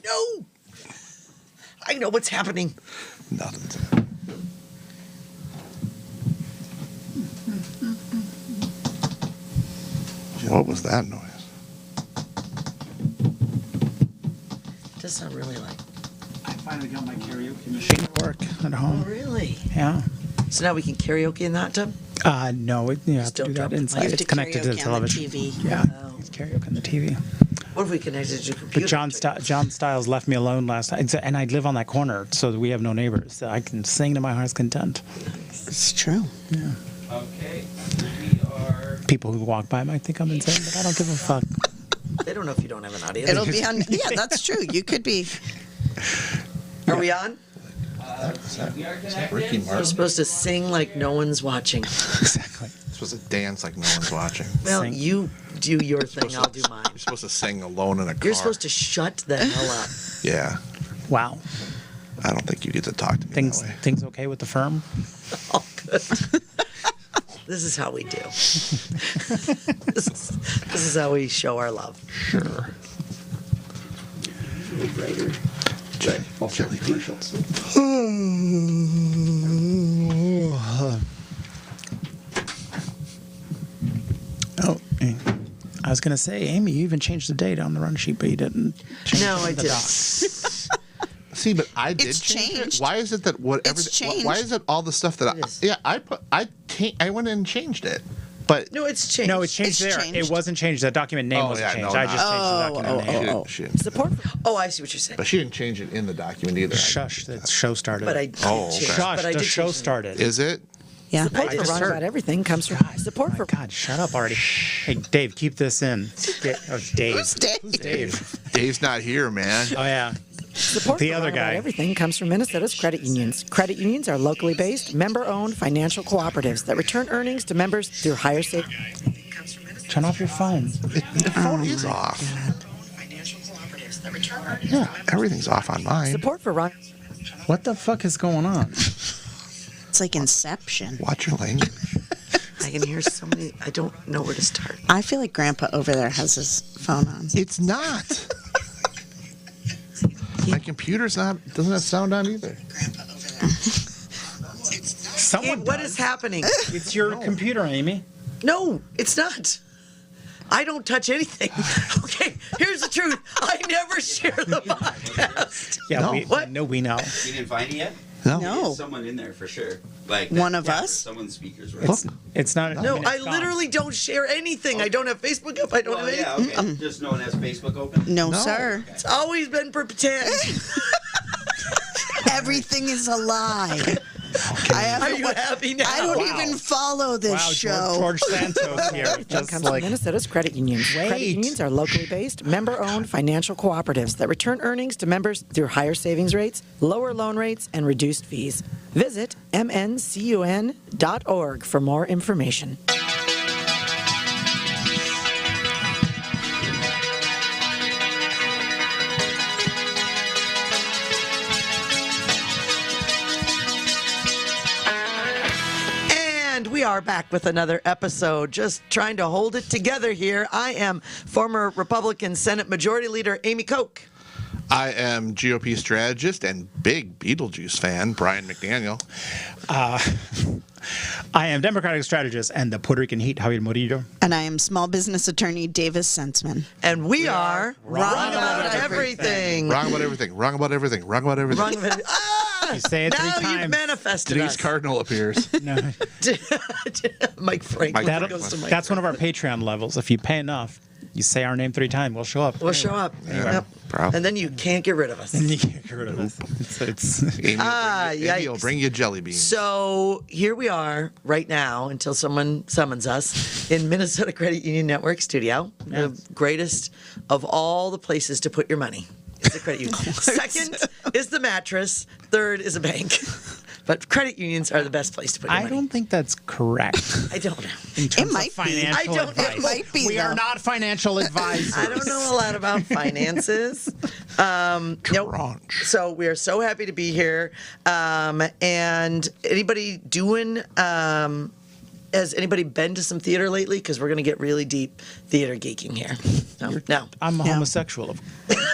No. I know what's happening. Nothing's. What was that noise? It does sound really like. I finally got my karaoke machine to work at Oh, home. really? Yeah. So now we can karaoke in that tub? No, you have to Still do that don't. inside. You have It's to connected to the karaoke on the television. TV. Yeah, Oh. it's karaoke on the TV. What if we connected to your computer? But John Stiles left me alone last night, and I live on that corner, so we have no neighbors. So I can sing to my heart's content. It's true. Yeah. Okay, we are. People who walk by might think I'm insane, but I don't give a fuck. They don't know if you don't have an audience. It'll be on. Yeah, that's true. You could be. Are we on? We are Is that Ricky connected. We're Martin? supposed to sing like no one's watching. Exactly. Supposed to dance like no one's watching. Well, Sing. you do your thing, I'll do mine. You're supposed to sing alone in a car. You're supposed to shut the hell up. Yeah. Wow. I don't think you get to talk to me that way. Things okay with the firm? Oh, good. This is how we do. This is how we show our love. Sure. Jelly commercials. Oh, I was gonna say, Amy, you even changed the date on the run sheet, but you didn't. Change No, I the didn't. dots. See, but I did It's change it. changed. Why is it that whatever? It's changed. Why is it all the stuff that It is. I went in and changed it, but No, it's changed. No, it's changed It's there. changed. It wasn't changed. The document name Oh, wasn't yeah, changed. no, I just changed the document she name. didn't, she didn't. Support. Oh, I see what you're saying. But she didn't change it in the document either. Shush, the show started. But I did Oh, okay. change. Shush, But I the did show change it. started. Is it? Yeah. Support I for just Wrong heard. About Everything comes from support Oh for. my God, shut up already. Hey, Dave, keep this in. Dave. Who's Dave? Dave. Dave's not here, man. Oh, yeah. Support The for other Wrong About guy. Everything comes from Minnesota's credit unions. Credit unions are locally based, member-owned financial cooperatives that return earnings to members through higher savings. Turn off your phone. The phone is off. Yeah, everything's off on mine. Support for Wrong. What the fuck is going on? It's like Inception. Watch your language. I can hear so many. I don't know where to start. I feel like Grandpa over there has his phone on. It's not. My computer's not. Doesn't have sound on either. Grandpa over there. Someone What does. is happening? It's your computer, Amy. No, it's not. I don't touch anything. Okay, here's the truth. I never share the podcast. Yeah, No. What? No, we know. You didn't find it yet? No. No. There's someone in there for sure. Like One of yeah, us? Someone's speakers, right? Look, It's not. No, mean, I it's gone. literally don't share anything. I don't have Facebook up. I don't Well, have anything. yeah, okay. Just no one has Facebook open. No, No. sir. It's always been for pretend. Everything is a lie. I Are haven't. you happy now? I don't Wow. even follow this Wow, show. George Santos here. That Just comes like from Minnesota's credit unions. Credit Wait. unions are locally based, member-owned financial cooperatives that return earnings to members through higher savings rates, lower loan rates, and reduced fees. Visit mncun.org for more information. And we are back with another episode, just trying to hold it together here. I am former Republican Senate Majority Leader Amy Koch. I am GOP strategist and big Beetlejuice fan, Brian McDaniel. I am Democratic strategist and the Puerto Rican heat, Javier Murillo. And I am small business attorney Davis Senseman. And we are Wrong About Everything. Wrong about everything. Wrong about everything. Wrong about everything. Wrong about Ah! You say it three Now times. you've manifested Denise us. Cardinal appears. No, Mike Franklin That'll- goes to Mike. that's one of our Patreon levels. If you pay enough, you say our name 3 times, we'll show up. We'll show up. Yep. Proud. And then you can't get rid of us. And you can't get rid of us. It's Amy will Ah, bring you, Amy will yikes. bring you jelly beans. So here we are right now until someone summons us in Minnesota Credit Union Network studio, the greatest of all the places to put your money. Is the credit union. Second is the mattress. Third is a bank. But credit unions are the best place to put your I money. don't think that's correct. I don't know. In terms might of be. financial I don't know. advice. It might be, We are though. not financial advisors. I don't know a lot about finances. Nope. Crunch. So we are so happy to be here. And anybody doing has anybody been to some theater lately? Because we're going to get really deep theater geeking here. No. I'm a homosexual.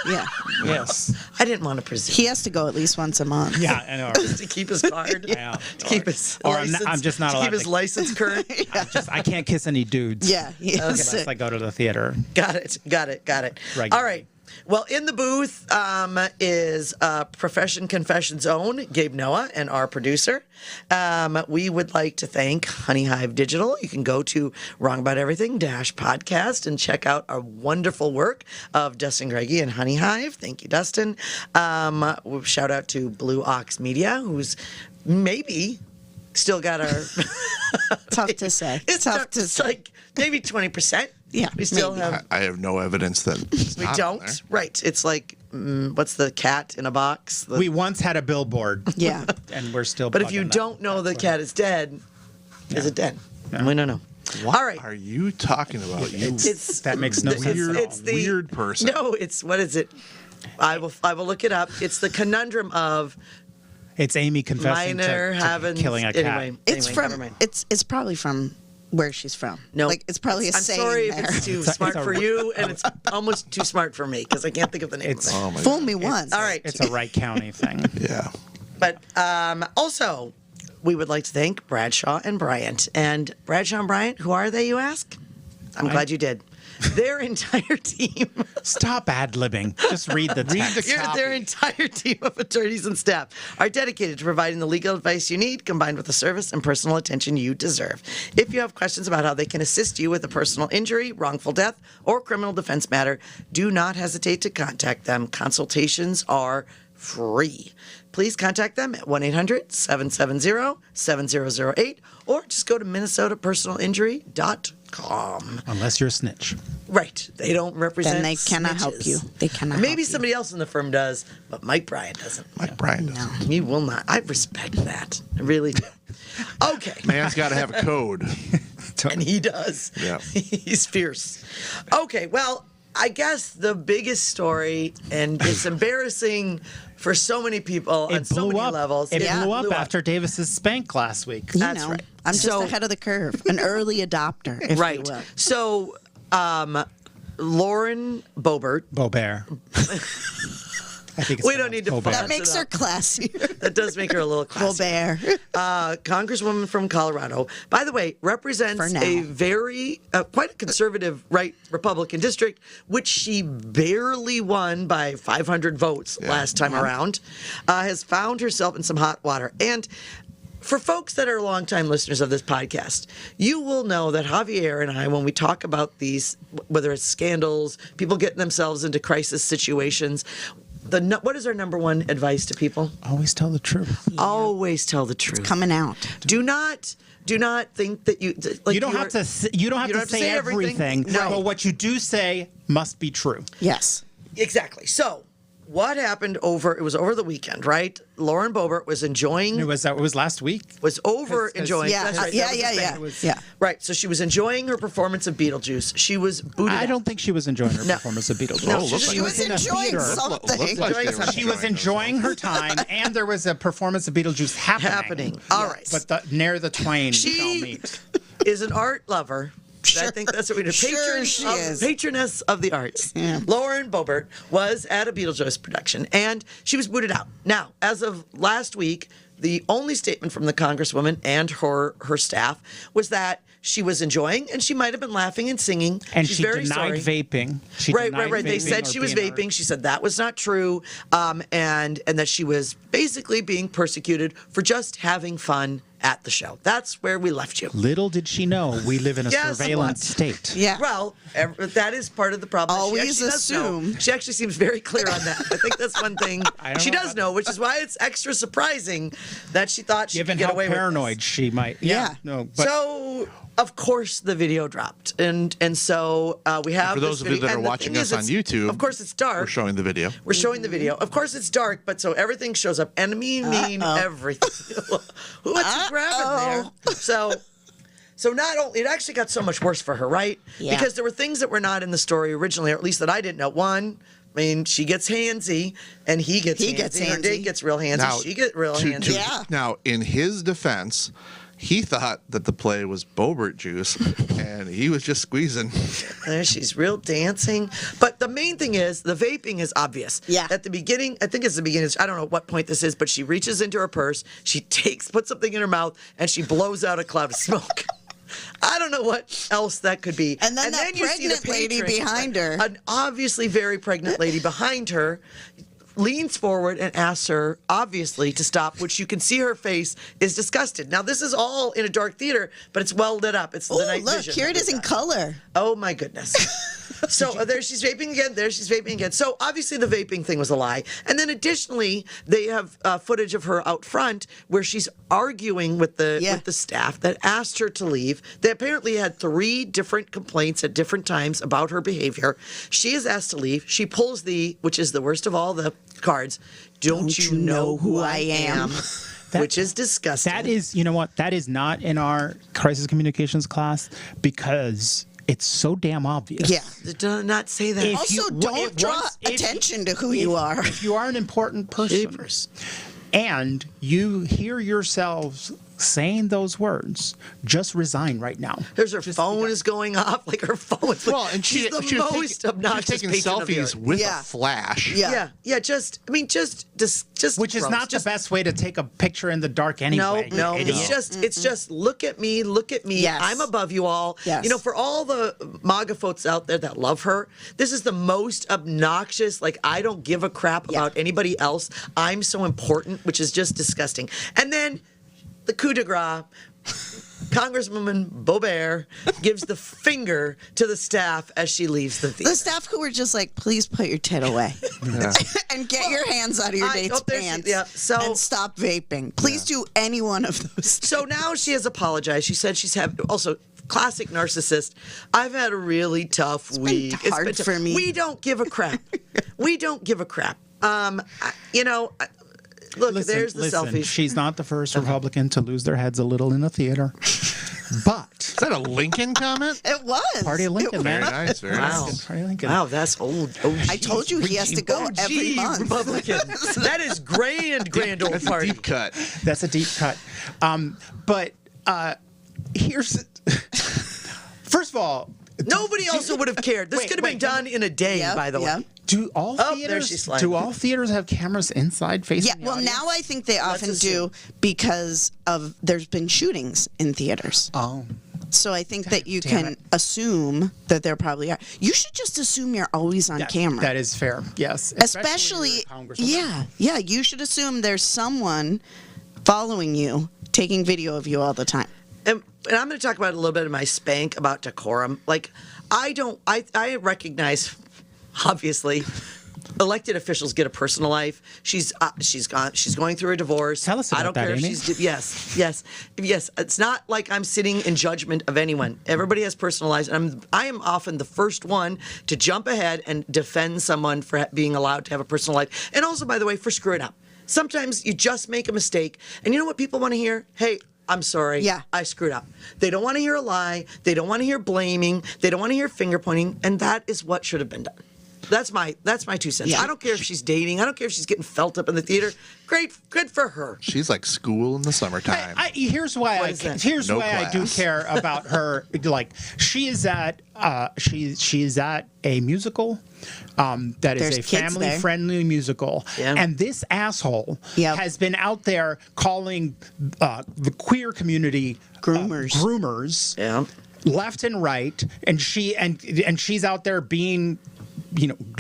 Yeah. Yes. I didn't want to presume. He has to go at least once a month. Yeah, I know. Just to keep his card. Yeah. To keep his Or license. I'm just not to allowed keep his to- license current. I can't kiss any dudes. Yeah. He has Unless to- I go to the theater. Got it. Regularly. All right. Well, in the booth is Profession Confessions own Gabe Noah and our producer. We would like to thank Honey Hive Digital. You can go to Wrong About Everything podcast and check out our wonderful work of Dustin Greggy and Honey Hive. Thank you, Dustin. Shout out to Blue Ox Media, who's maybe still got our. Tough to say. It's like maybe 20%. Yeah, we still maybe. have. I have no evidence that it's We not don't. there. Right. It's like what's the cat in a box? We once had a billboard. Yeah. And we're still. But if you bugging that. don't know the cat is dead, is it dead? Yeah. We don't know. What All right. are you talking about? You It's That makes no sense at all. It's the weird person. No, it's what is it? I will look it up. It's the conundrum of It's Amy confessing minor to having killing a cat. Anyway, It's never from. mind. It's probably from where she's from. No, Like it's probably a I'm saying sorry there. if it's too It's a- smart it's a- for you, and it's almost too smart for me because I can't think of the name. It's- of it. Oh my Fool God. me once. All right. It's a Wright County thing. Yeah. But also, we would like to thank Bradshaw and Bryant. And Bradshaw and Bryant, who are they, you ask? I'm glad you did. Their entire team. Stop ad-libbing. Just read the text. Their entire team of attorneys and staff are dedicated to providing the legal advice you need, combined with the service and personal attention you deserve. If you have questions about how they can assist you with a personal injury, wrongful death, or criminal defense matter, do not hesitate to contact them. Consultations are free. Please contact them at 1-800-770-7008 or just go to minnesotapersonalinjury.com. Unless you're a snitch. Right. They don't represent Then they cannot help snitches. you. They cannot Maybe help you. somebody else in the firm does, but Mike Bryan doesn't. Mike Bryan does. He will not. I respect that. I really do. Okay. Man's got to have a code. And he does. Yeah. He's fierce. Okay, well, I guess the biggest story, and it's embarrassing for so many people on so many levels. It Yeah, blew up after Davis's spank last week. You That's know, right. I'm just So- ahead of the curve, an early adopter, if Right. you will. So, Lauren Boebert. Boebert. I think it's We don't need to Boebert. That makes her classy. That does make her a little classy. Colbert. Congresswoman from Colorado. By the way, represents For now. a very, quite a conservative right Republican district, which she barely won by 500 votes last time around, has found herself in some hot water. And for folks that are longtime listeners of this podcast, you will know that Javier and I, when we talk about these, whether it's scandals, people getting themselves into crisis situations, what is our number one advice to people? Always tell the truth. Always tell the truth. Coming out. Do not think that you like. You don't have to. You don't have to say everything. No. But what you do say must be true. Yes. Exactly. So, what happened it was over the weekend, right? Lauren Boebert was enjoying. It was last week. Was over enjoying. Yeah, That's right, yeah, that was yeah, the yeah. thing. Yeah. Right. So she was enjoying her performance of Beetlejuice. She was booted. I out. don't think she was enjoying her No. performance of Beetlejuice. No, looks She was in a enjoying theater. something. Looks like they were She was enjoying her time, and there was a performance of Beetlejuice happening. All right. But ne'er the twain shall She meet. is an art lover. I think that's what we do. Sure she is. Patroness of the arts. Yeah. Lauren Boebert was at a Beetlejuice production, and she was booted out. Now, as of last week, the only statement from the Congresswoman and her staff was that she was enjoying, and she might have been laughing and singing. And She's she very denied sorry. vaping. Right. They said or she was being vaping. She said that was not true, and that she was basically being persecuted for just having fun at the show. That's where we left you. Little did she know we live in a Yes, surveillance what? state. Yeah. Well, that is part of the problem. Always She actually does know. assume. She actually seems very clear on that. I think that's one thing I don't she know does about know, which is why it's extra surprising that she thought she Given could get how away with paranoid this. she might. Yeah. No. But So, of course, the video dropped, and so we have. For those this of you video, that are and the watching thing us is, on it's- YouTube, of course, it's dark. We're showing the video. We're showing the video. Of course, it's dark, but so everything shows up. And mean everything. What's grabbing there? So not only it actually got so much worse for her, right? Yeah. Because there were things that were not in the story originally, or at least that I didn't know. One, I mean, she gets handsy, and he gets handsy. Her handsy. date gets real handsy. She gets real handsy. Now, in his defense, he thought that the play was Boebert juice, and he was just squeezing. There she's real dancing. But the main thing is the vaping is obvious. Yeah. At the beginning, I think it's the beginning. I don't know what point this is, but she reaches into her purse, she puts something in her mouth, and she blows out a cloud of smoke. I don't know what else that could be. And then that you see the pregnant lady patrons, behind her. An obviously very pregnant lady behind her leans forward and asks her, obviously, to stop, which you can see her face is disgusted. Now, this is all in a dark theater, but it's well lit up. It's the Oh, night look, vision. here it is in color. Oh, my goodness. So there she's vaping again. There she's vaping again. So obviously the vaping thing was a lie. And then additionally, they have footage of her out front where she's arguing with the staff that asked her to leave. They apparently had 3 different complaints at different times about her behavior. She is asked to leave. She pulls which is the worst of all the cards. Don't you know who I am? Which is disgusting. That is, you know what? That is not in our crisis communications class because it's so damn obvious. Yeah. Do not say that. If Also, you- don't draw if- attention to who you are. If you are an important person Jeepers. and you hear yourselves saying those words, just resign right now. There's her phone is going off. Like her phone is Well, and she's the she was most taking, obnoxious she was taking patron of the selfies earth. with Yeah. a flash. Yeah. Yeah, just Which is gross. not the best way to take a picture in the dark anyway. No, you it's idiot. just look at me. Yes. I'm above you all. Yes. You know, for all the MAGA folks out there that love her, this is the most obnoxious, like, I don't give a crap Yeah. about anybody else. I'm so important, which is just disgusting. And then the coup de grace. Congresswoman Boebert gives the finger to the staff as she leaves the theater. The staff who were just like, please put your tit away and get your hands out of your date's there she- pants yeah, so- and stop vaping. Please do any one of those. So now she has apologized. She said she's had also classic narcissist. I've had a really tough week. Been hard for me. We don't give a crap. We don't give a crap. Look, there's the selfies. She's not the first Republican to lose their heads a little in a theater. But Is that a Lincoln comment? It was. Party of Lincoln, Very man. nice. Very Wow. nice. Party of Lincoln. Wow, that's old. Oh, I told you he has to go every month. Republican. That is grand old That's a party. deep cut. That's a deep cut. But here's first of all, Nobody also would have cared. This Wait, could have been wait, done in a day, Yep, by the way. yep. do all Oh, there theaters she's sliding. have cameras inside facing Yeah, the well, audience? now I think they often assume. do because of there's been shootings in theaters. Oh. So I think that you damn can it. assume that there probably are. You should just assume you're always on camera. That is fair. Yes. Especially, when you're a congresswoman. yeah, you should assume there's someone following you, taking video of you all the time. And I'm going to talk about a little bit of my spank about decorum. Like, I recognize, obviously, elected officials get a personal life. She's going through a divorce. Tell us about I don't that, care Amy. if she's yes. It's not like I'm sitting in judgment of anyone. Everybody has personal lives, and I am often the first one to jump ahead and defend someone for being allowed to have a personal life, and also, by the way, for screwing up. Sometimes you just make a mistake, and you know what people want to hear? Hey, I'm sorry. Yeah. I screwed up. They don't want to hear a lie. They don't want to hear blaming. They don't want to hear finger pointing, and that is what should have been done. That's my 2 cents. Yeah. I don't care if she's dating. I don't care if she's getting felt up in the theater. Great, good for her. She's like school in the summertime. Here's why What is that? here's No why I do class. care about her. Like she is at a musical that There's is a kids there. family-friendly musical, Yeah. and this asshole Yep. has been out there calling the queer community Groomers. groomers Yeah. left and right, and she's out there being,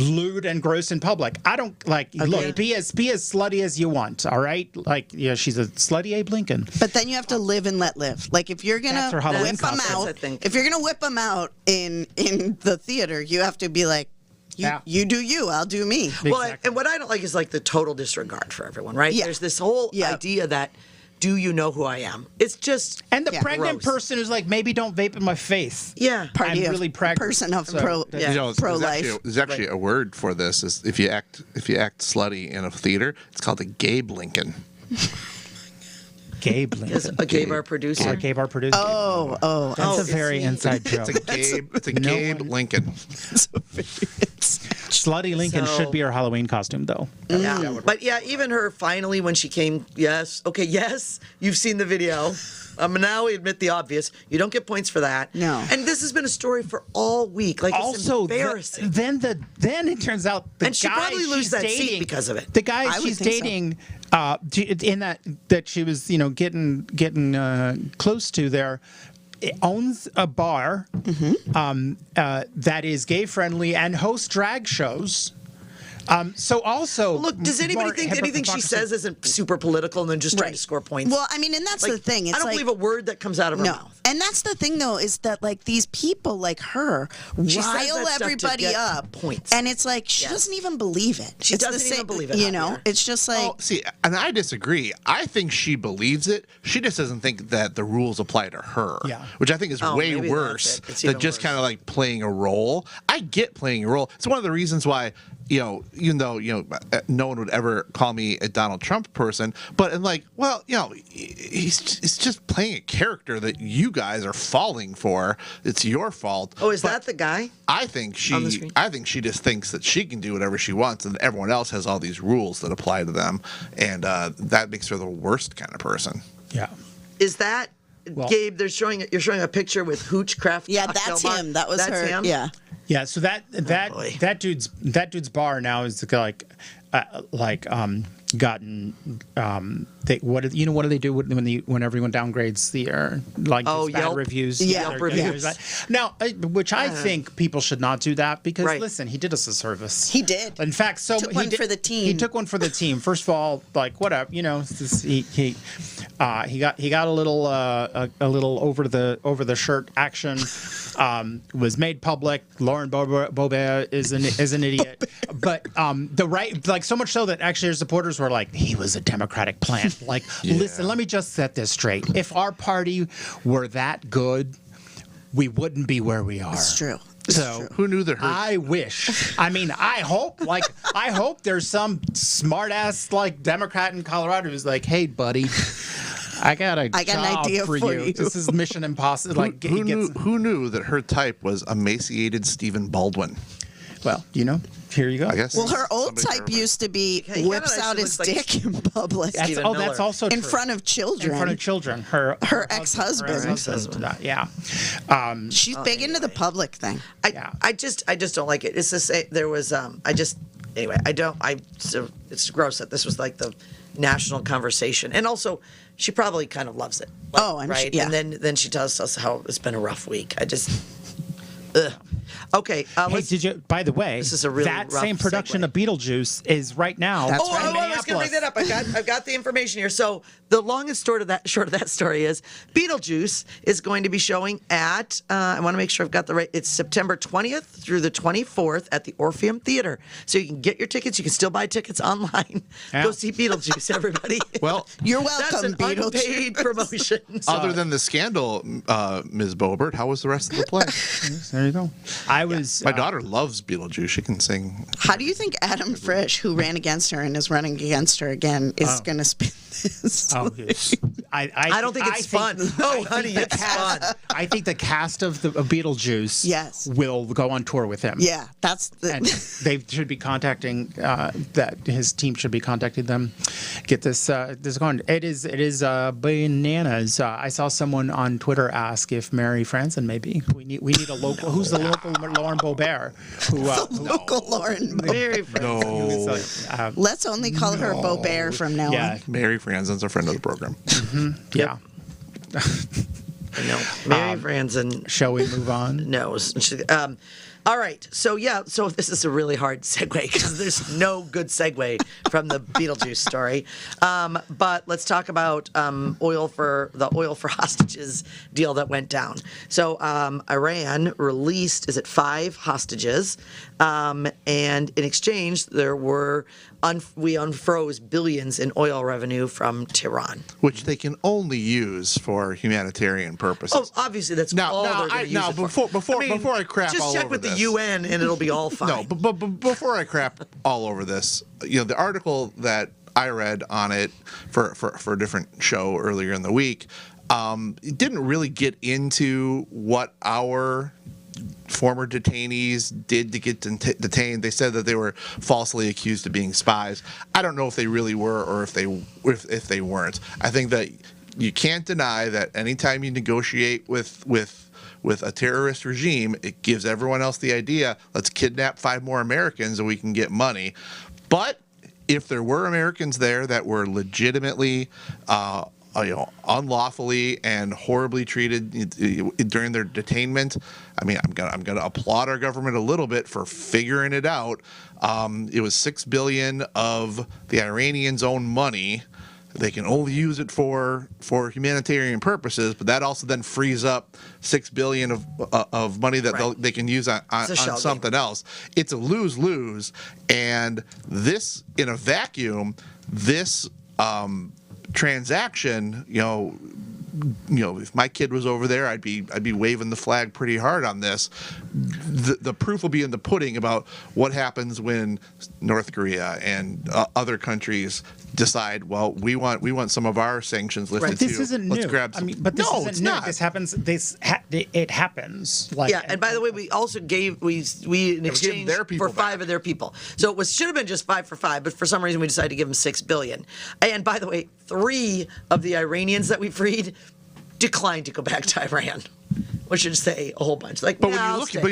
lewd and gross in public. I don't look, be as slutty as you want, all right? Like, she's a slutty Abe Lincoln. But then you have to live and let live. Like if you're That's her gonna Halloween whip them costume. out, That's, I think. if you're gonna whip them out in the theater, you have to be like, Yeah. you do you, I'll do me. Well, Exactly. and what I don't like is like the total disregard for everyone, right? Yeah. There's this whole Yeah. idea that, do you know who I am? It's just And the Yeah. pregnant Gross. person is like, maybe don't vape in my face. yeah. Party I'm of really pregnant. person of So, pro Yeah. You know, pro-life. there's actually a word for this. Is if you act slutty in a theater, it's called a Gabe Lincoln. Gabe Lincoln. Gabe, our producer. Gabe, our producer. Oh, That's a is very he? inside joke. It's a Gabe Lincoln. Slutty Lincoln So- should be her Halloween costume, though. Yeah. But yeah, even her finally when she came, yes, you've seen the video. Now we admit the obvious. You don't get points for that. No. And this has been a story for all week. Like, it's Also, embarrassing. then it turns out the And she'll guy probably lose she's that dating, seat because of it. The guy I would she's think so. dating, in that she was, getting close to there, owns a bar that is gay friendly and hosts drag shows. So also, Look, does anybody more think anything she hypocrisy. says isn't super political and then just trying to score points? Well, I mean, and that's Like, the thing. It's I don't like, believe a word that comes out of her no. mouth. And that's the thing, though, is that like these people like her She says rile that stuff to everybody get up, points. and it's like she doesn't even believe it. She It's the doesn't even same- believe it, You know, Javier. it's just like Oh, see, and I disagree. I think she believes it. She just doesn't think that the rules apply to her. Yeah. Which I think is Oh, way maybe that's worse it. It's than even just worse. kind of like playing a role. I get playing a role. It's one of the reasons why, even though, no one would ever call me a Donald Trump person, but I'm like, well, he's just playing a character that you guys are falling for. It's your fault. Oh, is But that the guy? I think on the she screen? I think she just thinks that she can do whatever she wants and everyone else has all these rules that apply to them, and that makes her the worst kind of person. Yeah. Is that Well- Gabe? You're showing a picture with Hoochcraft. yeah, Cocktail that's Bar. him. That was That's her. him? Yeah. Yeah, so that boy. dude's bar now is gotten what do they do when everyone downgrades the Oh, bad Yelp? reviews? Yeah. Yelp Their- reviews. Now, which I think people should not do that because Right. listen, he did us a service. He did. In fact, Took one for the team. He took one for the team. First of all, like whatever, he got a little over the shirt action. Was made public. Lauren Boebert is an idiot, but the right, like so much so that actually his supporters were like, he was a Democratic plant. Like, listen, let me just set this straight. If our party were that good, we wouldn't be where we are. It's true. So Who knew that her I wish. I mean, I hope there's some smart ass like Democrat in Colorado who's like, hey, buddy, I got an idea for for you. you." This is Mission Impossible. Like, who knew that her type was emaciated Stephen Baldwin? well, here you go. I guess. Well, her old somebody type used to be he kinda whips out actually his looks like dick in public Stephen Miller. That's also in true. front of children. In front of children. Her ex-husband. her ex-husband. Yeah. She's big into the public thing. I just don't like it. It's the same. There was anyway. So it's gross that this was like the national conversation, and also she probably kind of loves it. Like, Oh, I'm right. sure- yeah. And then she tells us how it's been a rough week. Ugh. Okay. Hey, let's- did you? By the way, This is a really that rough same production segue. of Beetlejuice is right now. That's Oh, right. I was going to bring that up. I've got the information here. So the long and short of that story is Beetlejuice is going to be showing at I want to make sure I've got the right. It's September 20th through the 24th at the Orpheum Theater. So you can get your tickets. You can still buy tickets online. Yeah. Go see Beetlejuice, everybody. Well, You're that's welcome, an Beetlejuice. unpaid promotion. So- other than the scandal, Ms. Boebert, how was the rest of the play? There you go. I was. My daughter loves Beetlejuice. She can sing. How do you think Adam Frisch, who ran against her and is running against her again, is going to spin this? Oh, yes. I don't think it's fun. No, honey, it's fun. I think the cast of Beetlejuice Yes. will go on tour with him. Yeah, that's the. And they should be contacting that his team should be contacting them. Get this going. It is bananas. I saw someone on Twitter ask if Mary Franson maybe we need a local. Who's the local Lauren Boebert? Local Lauren. Very friendly. No. Let's only call her Boebert from now Yeah, on. Mary Franzen's a friend of the program. yeah. No, Mary Franzen Shall we move on? knows. All right. So this is a really hard segue because there's no good segue from the Beetlejuice story. But let's talk about oil for hostages deal that went down. So Iran released 5 hostages, and in exchange we unfroze billions in oil revenue from Tehran. Which they can only use for humanitarian purposes. Oh, obviously that's all they're going to use it for. Before I crap just all check over with this. the UN and it'll be all fine. No, but before I crap all over this, the article that I read on it for a different show earlier in the week, it didn't really get into what our former detainees did to get detained. They said that they were falsely accused of being spies. I don't know if they really were or if they weren't. I think that you can't deny that anytime you negotiate with a terrorist regime, it gives everyone else the idea, let's kidnap 5 more Americans and we can get money. But if there were Americans there that were legitimately unlawfully and horribly treated during their detainment, I mean, I'm gonna applaud our government a little bit for figuring it out. It was $6 billion of the Iranians' own money. They can only use it for humanitarian purposes, but that also then frees up $6 billion of money that they can use on something else. It's a lose-lose, and this, in a vacuum, this transaction, if my kid was over there, I'd be waving the flag pretty hard on this. The proof will be in the pudding about what happens when North Korea and other countries decide, well, we want some of our sanctions lifted too. This isn't new. Grab some. But this isn't new. Not. This happens. It happens. And by the way, we also gave we in exchange for 5 of their people. So it should have been just 5 for 5, but for some reason we decided to give them $6 billion. And by the way, 3 of the Iranians that we freed declined to go back to Iran, which should say a whole bunch. But when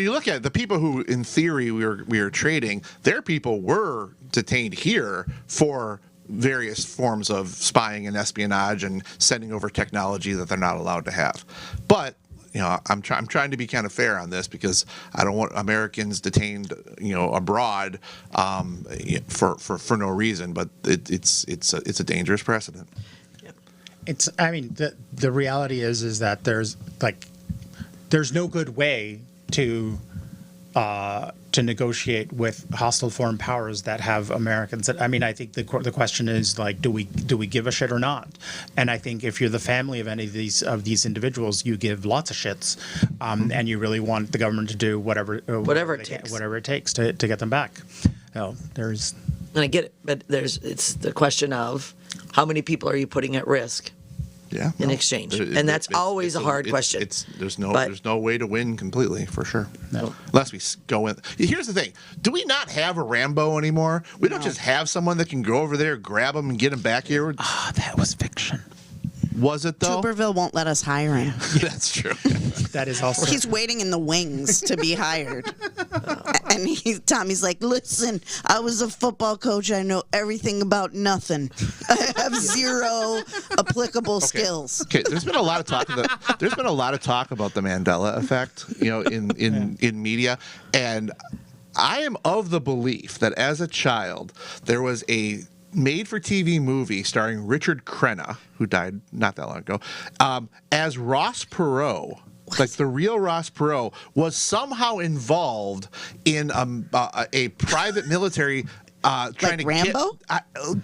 you look at the people who, in theory, we were trading, their people were detained here for various forms of spying and espionage and sending over technology that they're not allowed to have. But I'm trying to be kind of fair on this because I don't want Americans detained abroad for no reason. But it's a dangerous precedent. The reality is that there's no good way to negotiate with hostile foreign powers that have Americans. I think the question is do we give a shit or not? And I think if you're the family of any of these individuals, you give lots of shits, and you really want the government to do whatever it takes to get them back. And I get it, but it's the question of how many people are you putting at risk? In exchange, and that's always a hard question. There's no way to win completely, for sure. No. Unless we go in. Here's the thing: do we not have a Rambo anymore? We don't just have someone that can go over there, grab him, and get him back here. That was fiction. Was it though? Tuberville won't let us hire him. That's true. That is also. He's waiting in the wings to be hired. And Tommy's like, listen, I was a football coach. I know everything about nothing. I have 0 applicable skills. Okay, there's been a lot of talk about the Mandela effect, in media, and I am of the belief that as a child there was a made-for-TV movie starring Richard Crenna, who died not that long ago, as Ross Perot. Like the real Ross Perot was somehow involved in a private military trying to Rambo?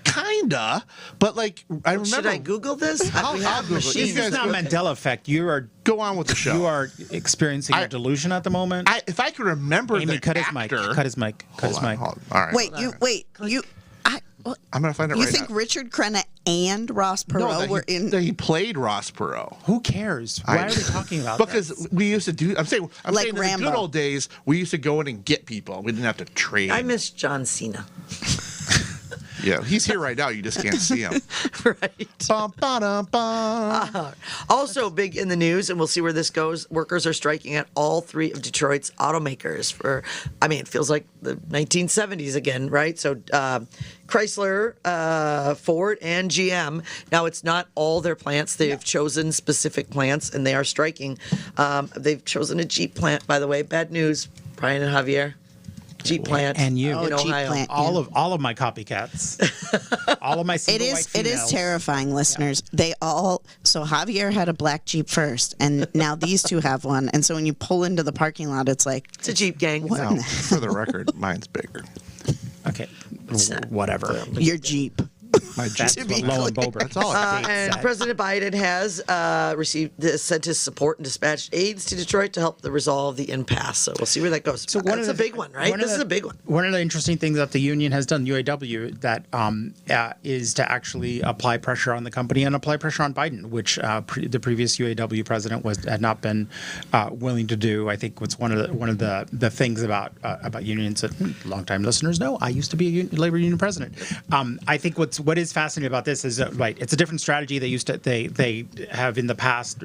Kinda, but I remember. Should I Google this? I'll Google it. This is not Mandela effect. You are go on with the show. You are experiencing a delusion at the moment. If I could remember, Amy, cut his mic. Cut his mic. Hold on. All right. I'm gonna find it. You think Richard Crenna and Ross Perot were in? He played Ross Perot. Who cares? Why are we talking about because this? We used to do. I'm saying in the Rambo. good old days, we used to go in and get people. We didn't have to trade. I miss John Cena. Yeah, he's here right now. You just can't see him. Right. Bum, ba-dum, bum. Also big in the news, and we'll see where this goes. Workers are striking at all 3 of Detroit's automakers it feels like the 1970s again, right? So Chrysler, Ford, and GM. Now, it's not all their plants. They've chosen specific plants, and they are striking. They've chosen a Jeep plant, by the way. Bad news, Brian and Javier. Jeep plant and you in Ohio. Plant, all of my copycats, all of my single white females. It is terrifying, listeners. They all. So Javier had a black Jeep first, and now these 2 have one. And so when you pull into the parking lot, it's like it's a Jeep gang. Well, for the record, mine's bigger. Okay, whatever. Your Jeep. My That's To what be Lauren clear. Boebert. That's all I And said. President Biden has sent his support and dispatched aides to Detroit to help resolve the impasse. So we'll see where that goes. So one that's of a the- big one, right? This is a big one. One of the interesting things that the union has done, UAW, that is to actually apply pressure on the company and apply pressure on Biden, which the previous UAW president had not been willing to do. I think what's one of the things about unions that longtime listeners know. I used to be a labor union president. I think what is fascinating about this is that, right, it's a different strategy. They have in the past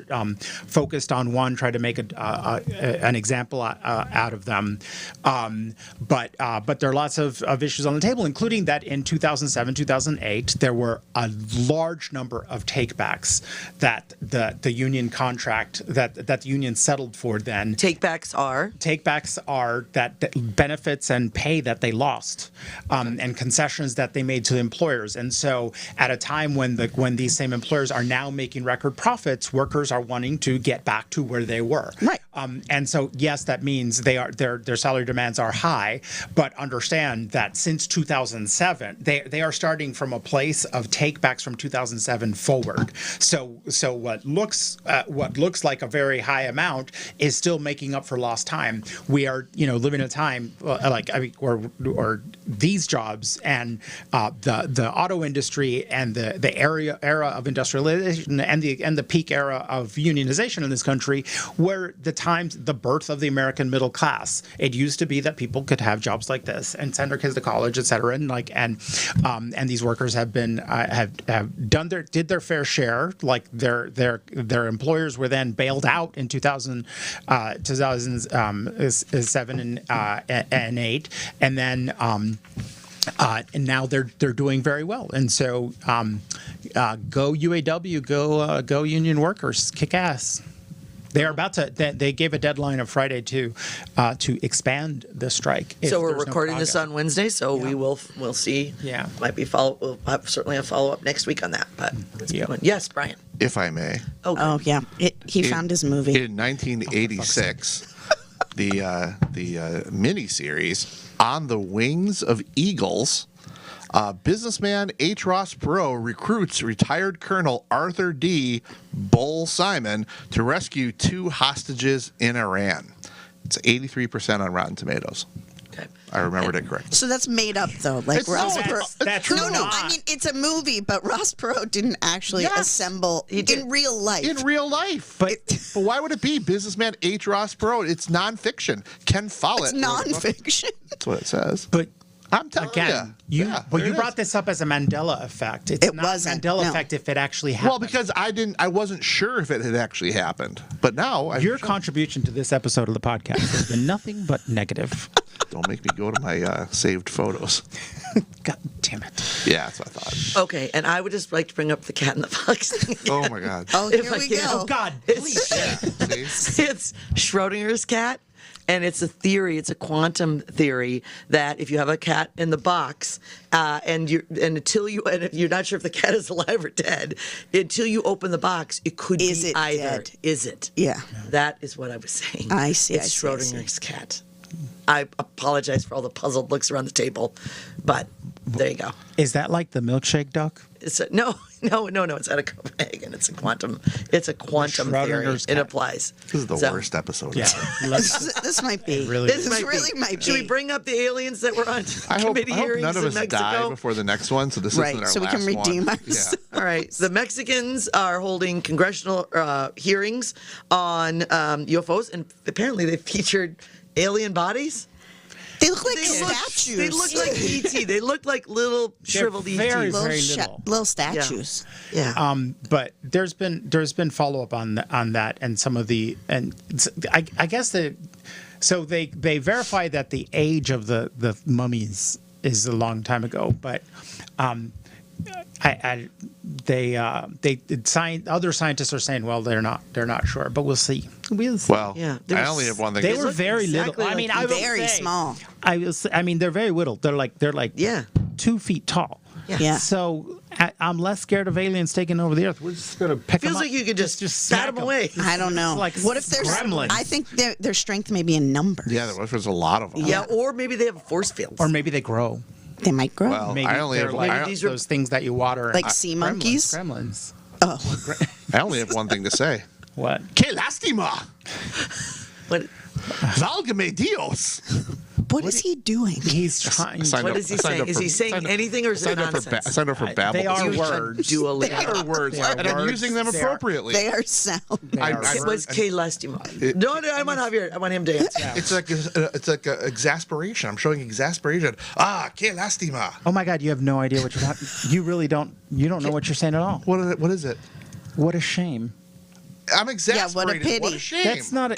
focused on one, tried to make an example out of them, but there are lots of issues on the table, including that in 2007, 2008, there were a large number of takebacks that the union contract that the union settled for. Then Takebacks are that benefits and pay that they lost, and concessions that they made to employers. And so, at a time when these same employers are now making record profits, workers are wanting to get back to where they were. Right. And so, yes, that means their salary demands are high, but understand that since 2007, they are starting from a place of takebacks from 2007 forward. So what looks like a very high amount is still making up for lost time. We are living in a time or these jobs and the auto industry and the era of industrialization and the peak era of unionization in this country were the birth of the American middle class. It used to be that people could have jobs like this and send their kids to college, et cetera, and these workers have been did their fair share. Like their employers were then bailed out in 2007 and 8, and then. And now they're doing very well, and so go UAW, go union workers, kick ass. They are about to. They gave a deadline of Friday to expand the strike. So we're recording this on Wednesday, so we'll see. Yeah. Might be we'll have certainly a follow up next week on that. But let's keep going. Yes, Brian. If I may. Oh yeah, he found his movie. In 1986, the miniseries On the Wings of Eagles, businessman H. Ross Perot recruits retired Colonel Arthur D. Bull Simon to rescue 2 hostages in Iran. It's 83% on Rotten Tomatoes. Okay. I remembered it correctly. So that's made up though, like It's Ross not. Perot. That's No, not. I mean it's a movie, but Ross Perot didn't actually assemble in real life. In real life. But why would it be businessman H. Ross Perot? It's nonfiction. Ken Follett. It's nonfiction. That's what it says. But I'm telling again, you. you there it brought is. this up as a Mandela effect. It's It not wasn't, Mandela no. effect if it actually happened. Well, because I wasn't sure if it had actually happened. But now your contribution to this episode of the podcast has been nothing but negative. Don't make me go to my saved photos. God damn it. Yeah, that's what I thought. Okay, and I would just like to bring up the Cat and the Fox thing. Oh my God. Oh, If here I we can- go. Oh God, please. Yeah, see? It's Schrodinger's cat, and it's a theory. It's a quantum theory that if you have a cat in the box, and if you're not sure if the cat is alive or dead, until you open the box, it could Is be it either. dead? Is it? Yeah. That is what I was saying. I see, It's I see, I see. Schrodinger's cat. I apologize for all the puzzled looks around the table, but there you go. Is that like the milkshake duck? It's no. It's out of Copenhagen. It's a quantum theory. Schrodinger's It cat. applies. This is the So- worst episode Yeah. ever. This might be. really This is. really might be. Should we bring up the aliens that were on I hope committee hearings none of in us Mexico? die before the next one, so this Right, isn't our so we last can redeem one. ourselves. Yeah. All right. The Mexicans are holding congressional hearings on UFOs, and apparently they featured alien bodies. They look like statues. They look like ET. They look like little shriveled very, ETs. very little, little. little statues. Yeah. But there's been follow up on that and some of the I guess so they verify that the age of the mummies is a long time ago, but other scientists are saying, well, they're not sure, but we'll see. Well, Yeah, I only have one thing. They to were say. very exactly little. I mean, like I will Very say- small. I mean, they're very little. They're like Yeah. 2 feet tall. Yeah. So I'm less scared of aliens taking over the earth. We're just gonna pick them Feels up. like you could just pat smack them away. I don't know. It's like What if there's? gremlins. I think their strength may be in numbers. Yeah, there's a lot of them. Yeah, or maybe they have a force field. Or maybe they grow. They might grow. Well, Maybe I only they're have like these are- those things that you water. Like sea monkeys? Gremlins. Oh, I only have one thing to say. What? Que lastima! What, Válgame Dios! what is he doing? He's trying. Signed what up- is he signed saying? up Is for- he saying signed up- anything or is it signed up for nonsense? I signed up for Babel. They are You should words. do a They little. are words, They are and I'm words. using them They are- appropriately. They are sound. I It was que lastima. No, I want Javier. I want him to answer. It's like a exasperation. I'm showing exasperation. Que lastima. Oh my God! You have no idea what you're talking. You really don't. You don't know what you're saying at all. What is it? What a shame. I'm exasperated. what a pity. What a shame. That's not a.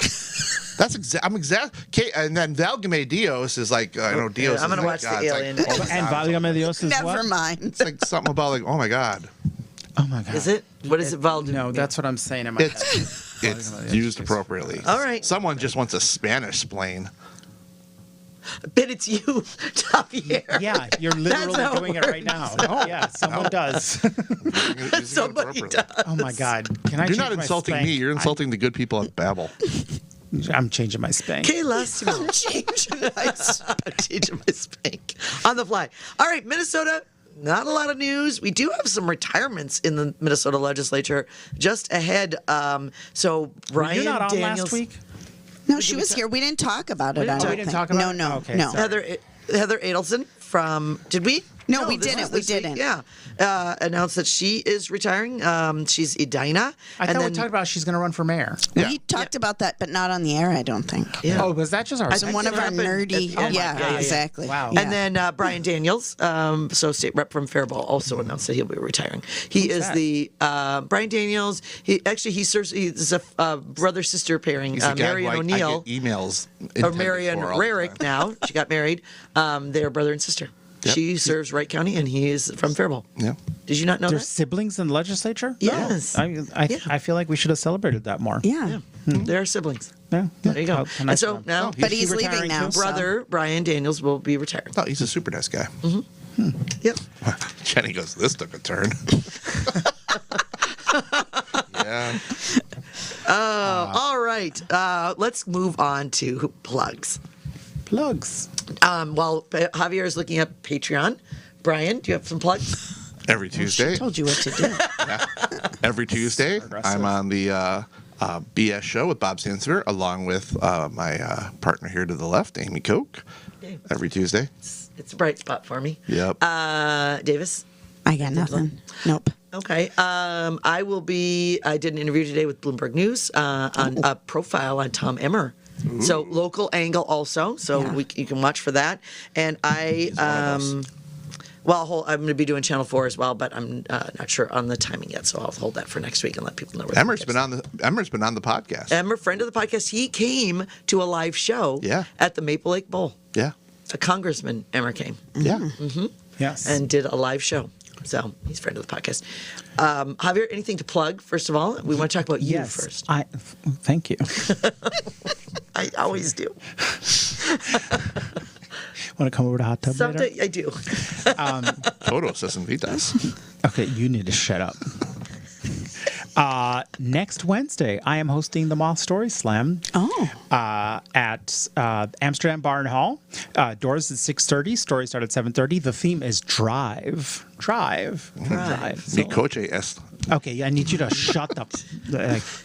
I'm and then Válgame Dios is like I know Dios. I'm gonna is watch God. the It's like, Alien. oh my And God. Válgame Dios is Never what? mind. It's like something about like oh my God. Oh my God. Is it? What is it, Valdo? No, that's what I'm saying in my head. It's used appropriately. All right. Someone just wants a Spanish splain. Bet it's you, Javier. Yeah, you're That's literally how it doing it right now. Oh yeah, someone does. Using it Somebody appropriately. does. Oh my God! Can I? You're change not my insulting spank? me. You're insulting the good people at Babel. I'm changing my spank. Que lastima. I'm changing my spank on the fly. All right, Minnesota. Not a lot of news. We do have some retirements in the Minnesota legislature just ahead. So Brian You're not on Daniels, last week. No, she was here. We didn't talk about it. didn't I talk- don't we didn't think. talk about no, it? no, Okay, no. sorry. Heather Adelson from. Did we? No, we this didn't. was We this week. didn't. Yeah, announced that she is retiring. She's Edina. I thought we talked about she's going to run for mayor. We talked about that, but not on the air, I don't think. Yeah. Oh, was that just our? I In think one it of our happened at nerdy. the end. Yeah, exactly. Wow. Yeah. And then Brian Daniels, so state rep from Faribault, also announced that he'll be retiring. He is that? the Brian Daniels. He serves. He's a brother sister pairing. He's the guy Marion who O'Neill I get emails or intended Marion for all the Rarick. time. Now she got married. They're brother and sister. Yep. She serves Wright County, and he is from Faribault. Yeah. Did you not know There's that? siblings in the legislature. Yes. I feel like we should have celebrated that more. Yeah. They're siblings. Yeah. There you go. How And nice so of them. now, But he's retiring leaving now. too? so- brother Brian Daniels will be retiring. Oh, he's a super nice guy. Yep. Jenny goes, this took a turn. Yeah. All right. Let's move on to plugs. Plugs. While Javier is looking up Patreon, Brian, do you have some plugs? Every She Tuesday. told you what to do. Every Tuesday, aggressive. I'm on the BS show with Bob Sansevier, along with my partner here to the left, Amy Koch. Okay. Every Tuesday. It's a bright spot for me. Yep. Davis? I got nothing. Nope. Okay. I did an interview today with Bloomberg News on a profile on Tom Emmer. So local angle also. So Yeah. you can watch for that. And I, He's one of us. I'm going to be doing Channel 4 as well, but I'm not sure on the timing yet. So I'll hold that for next week and let people know. Where Emmer's been on the podcast. Emmer, friend of the podcast, he came to a live show Yeah. at the Maple Lake Bowl. Yeah. A congressman, Emmer came Yeah. Yes. and did a live show. So he's a friend of the podcast. Javier, anything to plug? First of all, we want to talk about you first. Thank you. I always do. Want to come over to Hot Tub Someday later? I do. Todos es invitas. Okay, you need to shut up. Next Wednesday, I am hosting the Moth Story Slam. At Amsterdam Bar and Hall. Doors at 6:30. Stories start at 7:30. The theme is drive. Mi coche es. Okay, I need you to shut up.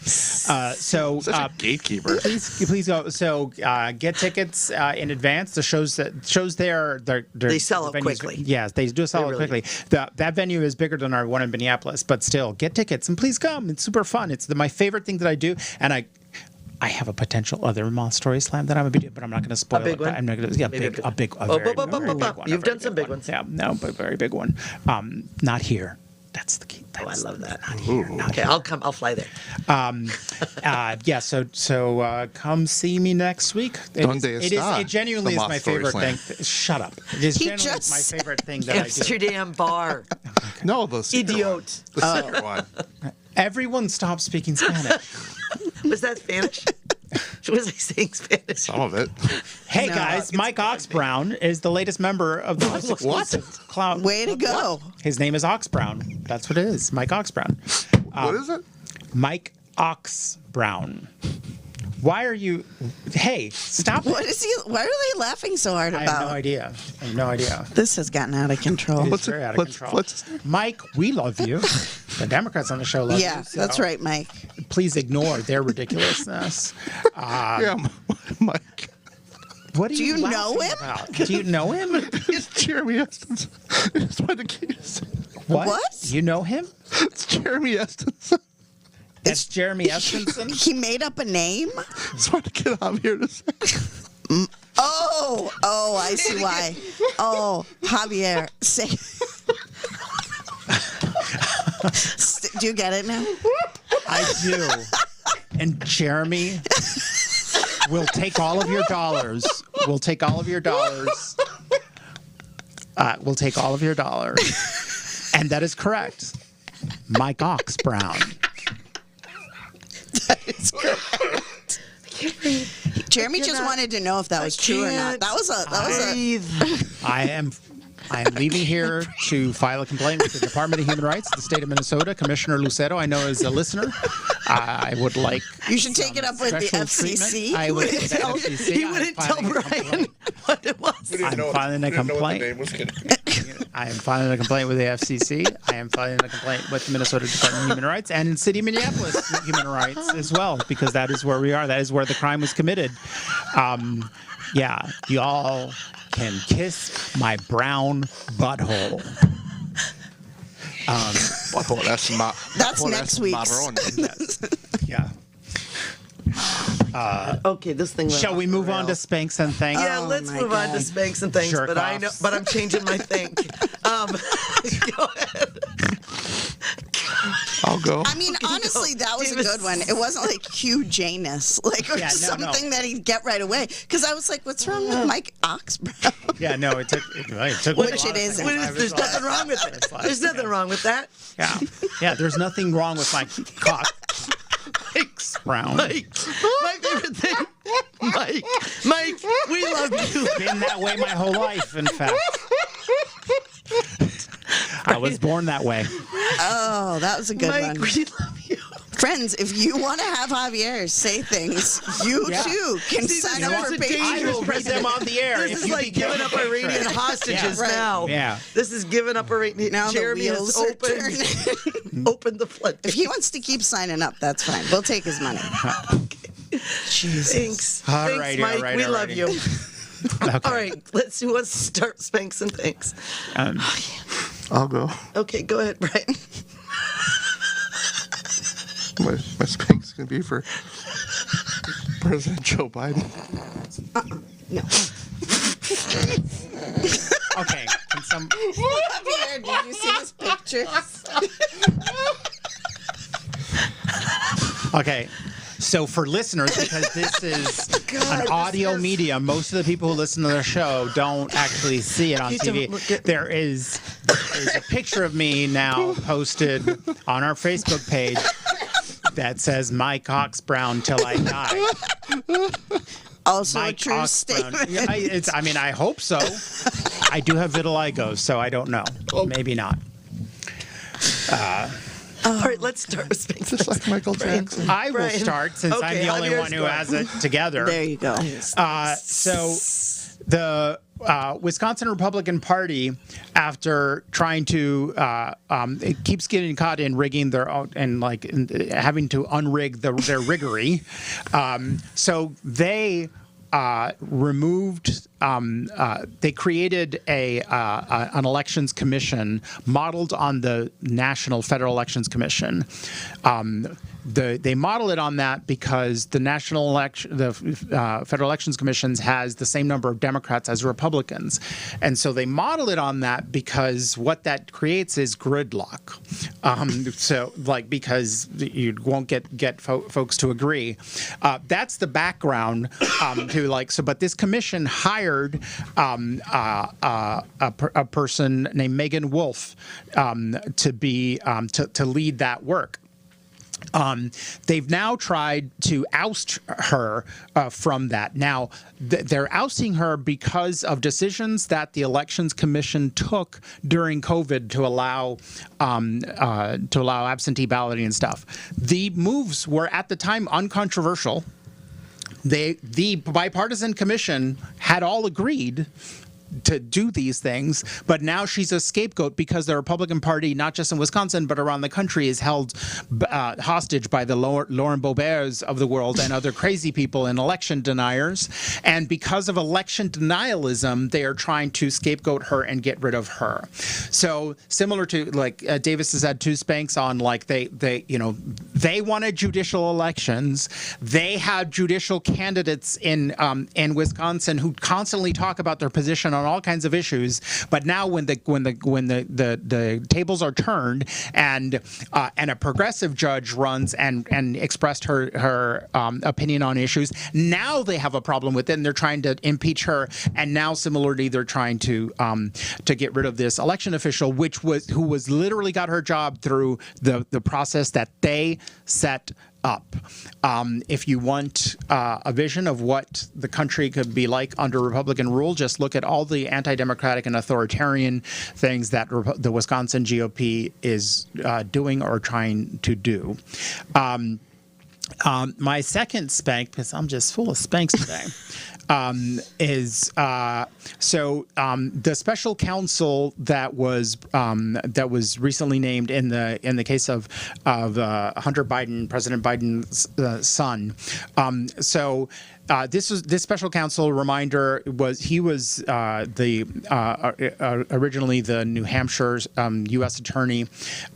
Such a gatekeeper. Please go. So get tickets in advance. The shows there, They sell out venues- quickly. Yes, they do sell out really quickly. That venue is bigger than our one in Minneapolis, but still, get tickets and please come. It's super fun. It's my favorite thing that I do, and I have a potential other Moth Story Slam that I'm going to be doing, but I'm not going to spoil big it. one? I'm not going to. Yeah, Maybe a very big one. You've a very done some big one. ones. Yeah, no, but a very big one. Not here. That's the key. Oh, I love that. Not here. Not Okay, here. I'll come. I'll fly there. Yeah, so come see me next week. Donde está It genuinely the is Moth my Story favorite Slam? thing. Shut up. It is He genuinely just my said favorite thing that I do. Amsterdam bar. No, the secret one. Idiot. The secret one. Everyone stop speaking Spanish. Was that Spanish? Was I saying Spanish? Some of it. Hey No, guys, it's Mike Oxbrown is the latest member of the most exclusive clown. Way to go. His name is Oxbrown. That's what it is. Mike Oxbrown. What is it? Mike Oxbrown. Why are you? Hey, stop! What is he? Why are they laughing so hard I about? have no idea. I have no idea. This has gotten out of control. It's very out of control. Mike, we love you. The Democrats on the show love you. Yeah, so that's right, Mike. Please ignore their ridiculousness. Yeah, Mike. What are Do you know laughing him? about? Do you know him? It's Jeremy Estes. That's why the case. What? You know him? It's Jeremy Estes. That's Jeremy Espenson? He made up a name? That's why the kid I'm here to say. Oh, I see why. Oh, Javier, say. Do you get it now? I do. And Jeremy will take all of your dollars. We'll take all of your dollars. We'll take all of your dollars. And that is correct. Mike Ox Brown. That is correct. Jeremy just wanted to know if that was true or not. That was a. I am leaving here to file a complaint with the Department of Human Rights of the state of Minnesota. Commissioner Lucero, I know, is a listener. I would like. You should take it up with the special FCC. treatment. I would. He wouldn't tell Brian what it was. I'm filing a complaint. I am filing a complaint with the FCC. I am filing a complaint with the Minnesota Department of Human Rights and in City of Minneapolis Human Rights as well, because that is where we are. That is where the crime was committed. Yeah, y'all can kiss my brown butthole. Butthole, That's next week's. Yeah. Okay, this thing. Shall we move on to Spanks and Thanks? Yeah, Oh let's my move on to God. Spanks and things. Jerk But I know, offs. but I'm changing my think. Go ahead. I'll go. I mean, honestly, that was a Davis. good one. It wasn't like Hugh Janus, like or Yeah, no, something no. that he'd get right away. Because I was like, "What's wrong with Mike Oxbrown?" Yeah, no, it took Which me a it lot of isn't. seconds. There's nothing wrong with it. There's nothing wrong with that. Yeah, yeah. There's nothing wrong with my cock. Thanks, Brown. Mike, my favorite thing. Mike, we love you. Been that way my whole life. In fact, I was born that way. Oh, that was a good Mike, one. we love you. Friends, if you want to have Javier say things, you Yeah. too can See, sign this up is for a Patreon. I dangerous will read them on the air. This if is you like become giving up a Iranian patron. hostages Yeah. Right. now. Yeah. This is giving up Iranian. Now the Jeremy has wheels are opened, opened the floodgates. If he wants to keep signing up, that's fine. We'll take his money. Jesus. Thanks. All Thanks, righty, Mike. all right, we all love righty. you. Okay. All right, let's see. Let's start Spanks and things. I'll go. Okay, go ahead, Brian. My spank's gonna be for President Joe Biden. Okay. Can some? Javier, did you see this picture? Okay. So for listeners, because this is an audio medium, most of the people who listen to the show don't actually see it on You don't TV. look at- There's a picture of me now posted on our Facebook page that says "Mike Ox Brown till I die." Also a Mike true Ox Brown. statement. Yeah, I hope so. I do have vitiligo, so I don't know. Maybe not. All right, let's start with Spanks. Just like Michael Jackson. I will Brian. start since I'm Okay, the only Javier's one who going. has it together. There you go. So the Wisconsin Republican Party, after trying to, it keeps getting caught in rigging their own and having to unrig their riggery. So they removed. They created an elections commission modeled on the National Federal Elections Commission. They model it on that because the Federal Elections Commission has the same number of Democrats as Republicans, and so they model it on that because what that creates is gridlock. Because you won't get folks to agree. That's the background But this commission hired a person named Megan Wolf to lead that work. They've now tried to oust her from that. Now, they're ousting her because of decisions that the Elections Commission took during COVID to allow absentee balloting and stuff. The moves were at the time uncontroversial. the bipartisan commission had all agreed to do these things, but now she's a scapegoat because the Republican Party, not just in Wisconsin but around the country, is held hostage by the Lauren Boeberts of the world and other crazy people and election deniers. And because of election denialism, they are trying to scapegoat her and get rid of her. So similar to Davis has had two Spanks on, they wanted judicial elections. They had judicial candidates in Wisconsin who constantly talk about their position on all kinds of issues, but now when the tables are turned and a progressive judge runs and expressed her opinion on issues, now they have a problem with it and they're trying to impeach her. And now similarly, they're trying to get rid of this election official, who was literally got her job through the process that they set up. If you want a vision of what the country could be like under Republican rule, just look at all the anti-democratic and authoritarian things that the Wisconsin GOP is doing or trying to do. My second spank, because I'm just full of spanks today, is the special counsel that was recently named in the case of Hunter Biden, President Biden's son. This special counsel, reminder, he was originally the New Hampshire U.S. attorney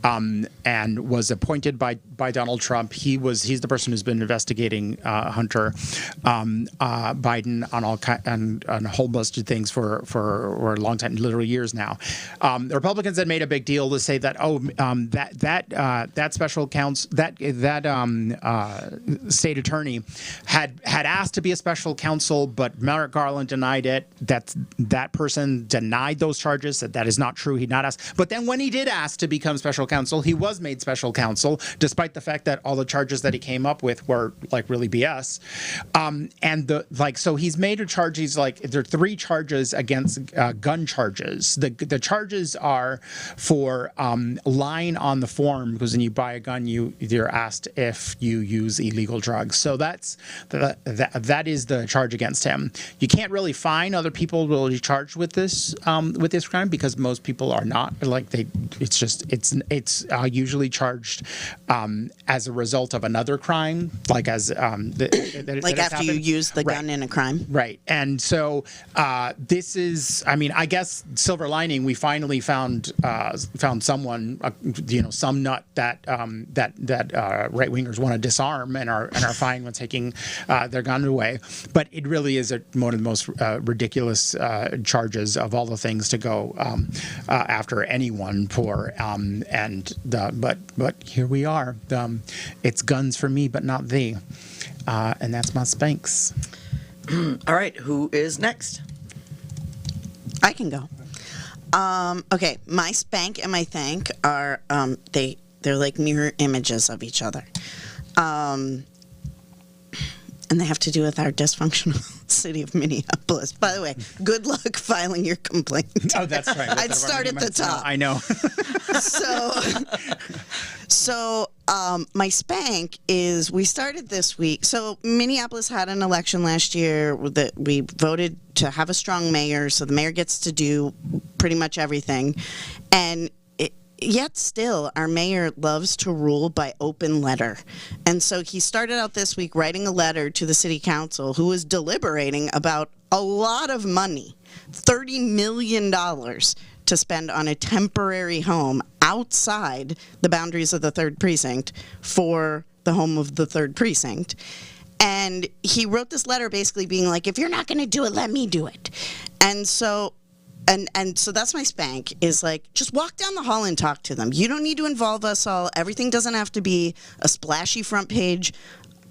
and was appointed by Donald Trump. He's the person who's been investigating Hunter Biden on a whole bunch of things for a long time, literally years now. The Republicans had made a big deal to say that that special counsel, that state attorney had asked to be a special counsel, but Merrick Garland denied it. That person denied those charges. That is not true. He not asked. But then when he did ask to become special counsel, he was made special counsel, despite the fact that all the charges that he came up with were really BS. So he's made a charge. He's there are 3 charges against gun charges. The charges are for lying on the form, because when you buy a gun, you're asked if you use illegal drugs. So that is the charge against him. You can't really find other people really charged with this crime, because most people are not. It's usually charged as a result of another crime, after you use the gun in a crime. Right. And so this is, I guess, silver lining. We finally found someone, some nut that right wingers want to disarm and are fine with taking their gun away. But it really is one of the most ridiculous charges of all the things to go after anyone for. But here we are. It's guns for me, but not thee. And that's my Spanks. All right, who is next? I can go. Okay, my spank and my thank are they're like mirror images of each other. And they have to do with our dysfunctional city of Minneapolis. By the way, good luck filing your complaint. Oh, that's right. I'd start at the top. I know. So my spank is, we started this week. So Minneapolis had an election last year that we voted to have a strong mayor. So the mayor gets to do pretty much everything. And yet still, our mayor loves to rule by open letter. And so he started out this week writing a letter to the city council, who was deliberating about a lot of money, $30 million, to spend on a temporary home outside the boundaries of the 3rd Precinct for the home of the 3rd Precinct. And he wrote this letter basically being like, if you're not going to do it, let me do it. And so that's my spank, is just walk down the hall and talk to them. You don't need to involve us all. Everything doesn't have to be a splashy front page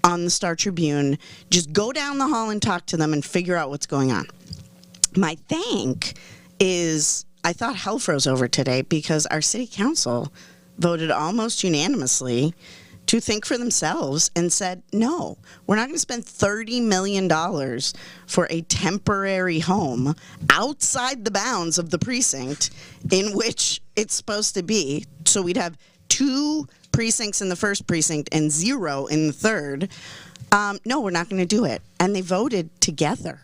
on the Star Tribune. Just go down the hall and talk to them and figure out what's going on. My thank is, I thought hell froze over today because our city council voted almost unanimously to think for themselves and said, no, we're not going to spend $30 million for a temporary home outside the bounds of the precinct in which it's supposed to be. So we'd have 2 precincts in the 1st precinct and 0 in the 3rd. No, we're not going to do it. And they voted together.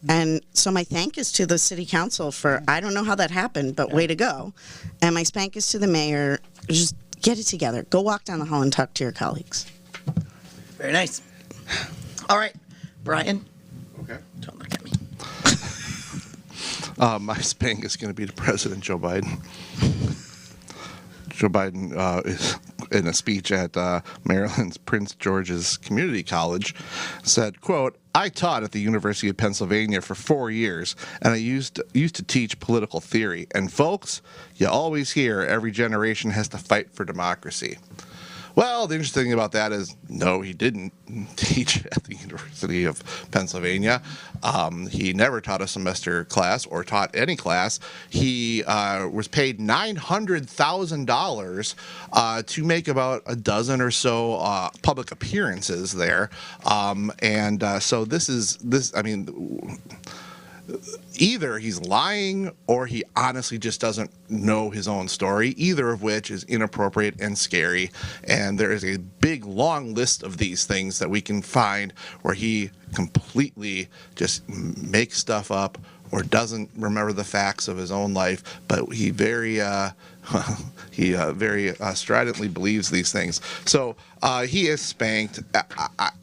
And so my thank is to the city council for, I don't know how that happened, but way to go. And my spank is to the mayor. Just get it together. Go walk down the hall and talk to your colleagues. Very nice. All right, Brian. Okay. Don't look at me. My spank is going to be to President Joe Biden. Joe Biden is in a speech at Maryland's Prince George's Community College said, quote, "I taught at the University of Pennsylvania for 4 years, and I used to teach political theory. And folks, you always hear every generation has to fight for democracy." Well, the interesting thing about that is, no, he didn't teach at the University of Pennsylvania. He never taught a semester class or taught any class. He was paid $900,000 to make about a dozen or so public appearances there. So this. I mean, either he's lying or he honestly just doesn't know his own story, either of which is inappropriate and scary. And there is a big, long list of these things that we can find where he completely just makes stuff up or doesn't remember the facts of his own life, but he very stridently believes these things. So he is spanked.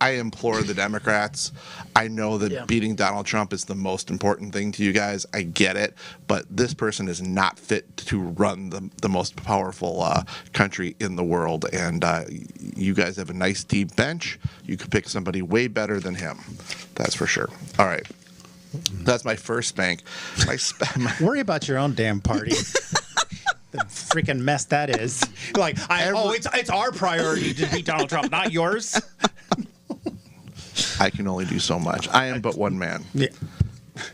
I implore the Democrats. I know that beating Donald Trump is the most important thing to you guys. I get it, but this person is not fit to run the most powerful country in the world. And you guys have a nice deep bench. You could pick somebody way better than him. That's for sure. All right. That's my first spank. Worry about your own damn party. The freaking mess that is. Like, it's our priority to beat Donald Trump, not yours. I can only do so much. I am but one man. Yeah.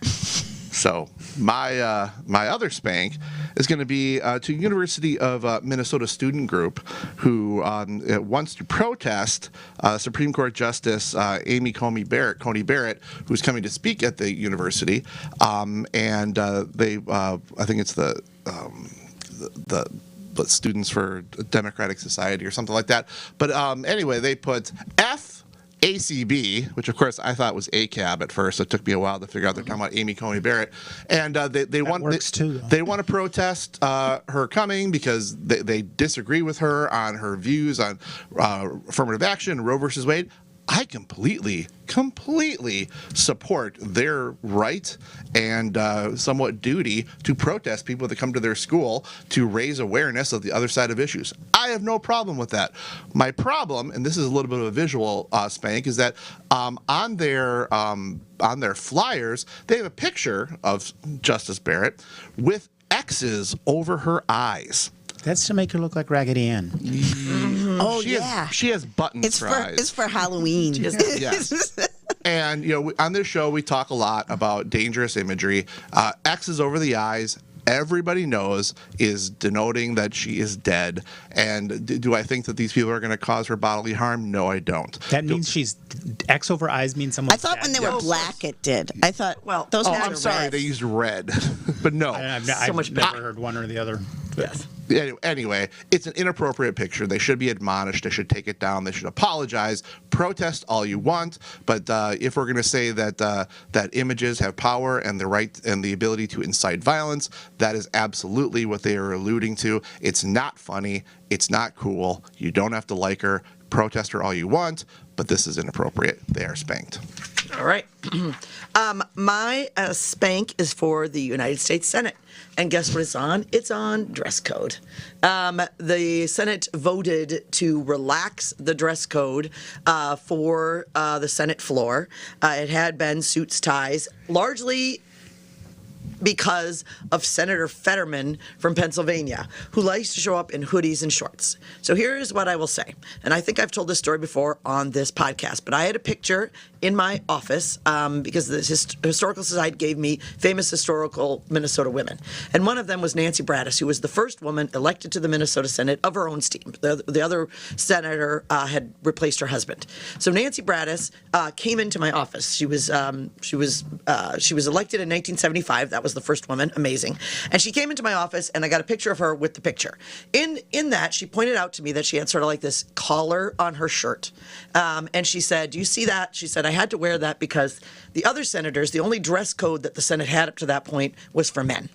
So my other spank is going to be to University of Minnesota student group who wants to protest Supreme Court Justice Amy Coney Barrett, who's coming to speak at the university, and they I think it's the Students for Democratic Society or something like that. But anyway, they put ACB, which of course I thought was ACAB at first. So it took me a while to figure out they're talking about Amy Coney Barrett, and they want to protest her coming because they disagree with her on her views on affirmative action, Roe versus Wade. I completely support their right and somewhat duty to protest people that come to their school to raise awareness of the other side of issues. I have no problem with that. My problem, and this is a little bit of a visual spank, is that on their flyers they have a picture of Justice Barrett with X's over her eyes. That's to make her look like Raggedy Ann. Oh, she has buttons for eyes. It's for Halloween. Yes. And, on this show, we talk a lot about dangerous imagery. X's over the eyes, everybody knows, is denoting that she is dead. And do I think that these people are going to cause her bodily harm? No, I don't. That means she's X over eyes means someone's I thought dead. when they were black, it did. I thought, those Oh, guys I'm are sorry, red. they used red. But no. I've much never better. heard one or the other. Yes. Anyway, it's an inappropriate picture. They should be admonished. They should take it down. They should apologize. Protest all you want. But if we're going to say that images have power and the right and the ability to incite violence, that is absolutely what they are alluding to. It's not funny. It's not cool. You don't have to like her. Protest her all you want, but this is inappropriate. They are spanked. All right. My spank is for the United States Senate. And guess what it's on? It's on dress code. The Senate voted to relax the dress code for the Senate floor. It had been suits, ties, largely because of Senator Fetterman from Pennsylvania, who likes to show up in hoodies and shorts. So here's what I will say, and I think I've told this story before on this podcast, but I had a picture in my office because the Historical Society gave me famous historical Minnesota women. And one of them was Nancy Bradis, who was the first woman elected to the Minnesota Senate of her own steam. The other senator had replaced her husband. So Nancy Bradis came into my office. She was elected in 1975. That was was the first woman. Amazing. And she came into my office, and I got a picture of her with the picture. In that, she pointed out to me that she had sort of like this collar on her shirt. And she said, do you see that? She said, I had to wear that because the other senators, the only dress code that the Senate had up to that point was for men.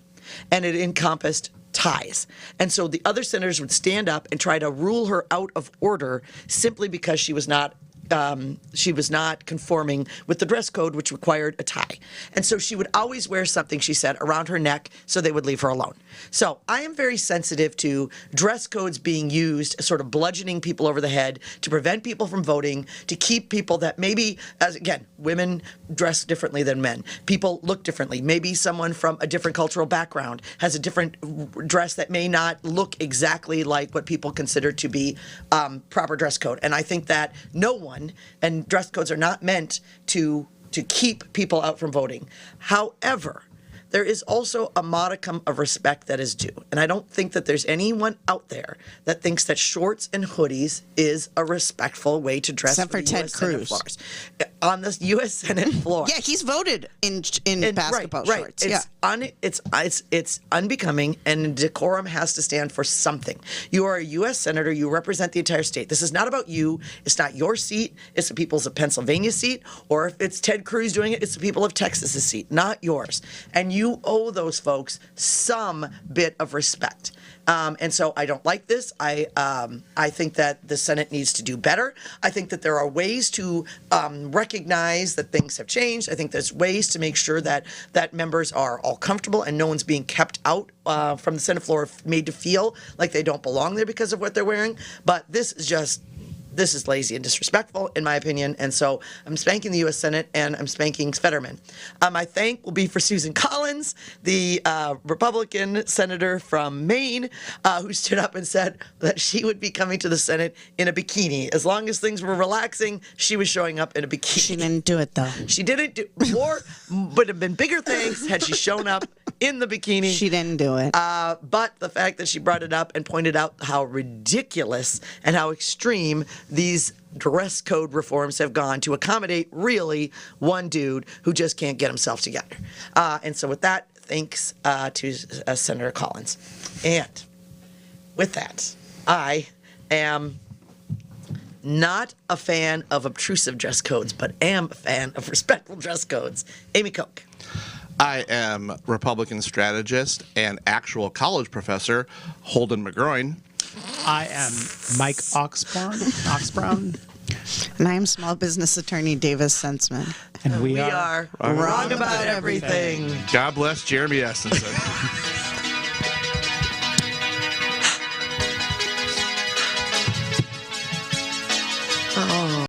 And it encompassed ties. And so the other senators would stand up and try to rule her out of order simply because she was not conforming with the dress code, which required a tie. And so she would always wear something, she said, around her neck so they would leave her alone. So I am very sensitive to dress codes being used, sort of bludgeoning people over the head to prevent people from voting, to keep people that maybe, as again, women dress differently than men. People look differently. Maybe someone from a different cultural background has a different dress that may not look exactly like what people consider to be proper dress code. And I think that no one, and dress codes are not meant to keep people out from voting. However, there is also a modicum of respect that is due. And I don't think that there's anyone out there that thinks that shorts and hoodies is a respectful way to dress. Except for Ted Cruz. On the U.S. Senate floor. Yeah, he's voted in basketball shorts. Right. It's unbecoming, and decorum has to stand for something. You are a U.S. Senator. You represent the entire state. This is not about you. It's not your seat. It's the people's of Pennsylvania's seat. Or if it's Ted Cruz doing it, it's the people of Texas's seat, not yours. And you owe those folks some bit of respect. And so I don't like this. I think that the Senate needs to do better. I think that there are ways to recognize that things have changed. I think there's ways to make sure that members are all comfortable and no one's being kept out from the Senate floor, made to feel like they don't belong there because of what they're wearing. But this is lazy and disrespectful, in my opinion, and so I'm spanking the U.S. Senate, and I'm spanking Fetterman. My thank will be for Susan Collins, the Republican senator from Maine, who stood up and said that she would be coming to the Senate in a bikini. As long as things were relaxing, she was showing up in a bikini. She didn't do it, though. She didn't do more, would have been bigger things had she shown up in the bikini. She didn't do it. But the fact that she brought it up and pointed out how ridiculous and how extreme these dress code reforms have gone to accommodate really one dude who just can't get himself together. And so with that, thanks to Senator Collins. And with that, I am not a fan of obtrusive dress codes, but am a fan of respectful dress codes. Amy Koch. I am Republican strategist and actual college professor Holden McGroin. I am Mike Oxbrown. And I am small business attorney Davis Senseman. And we are wrong about everything. God bless Jeremy Essenson.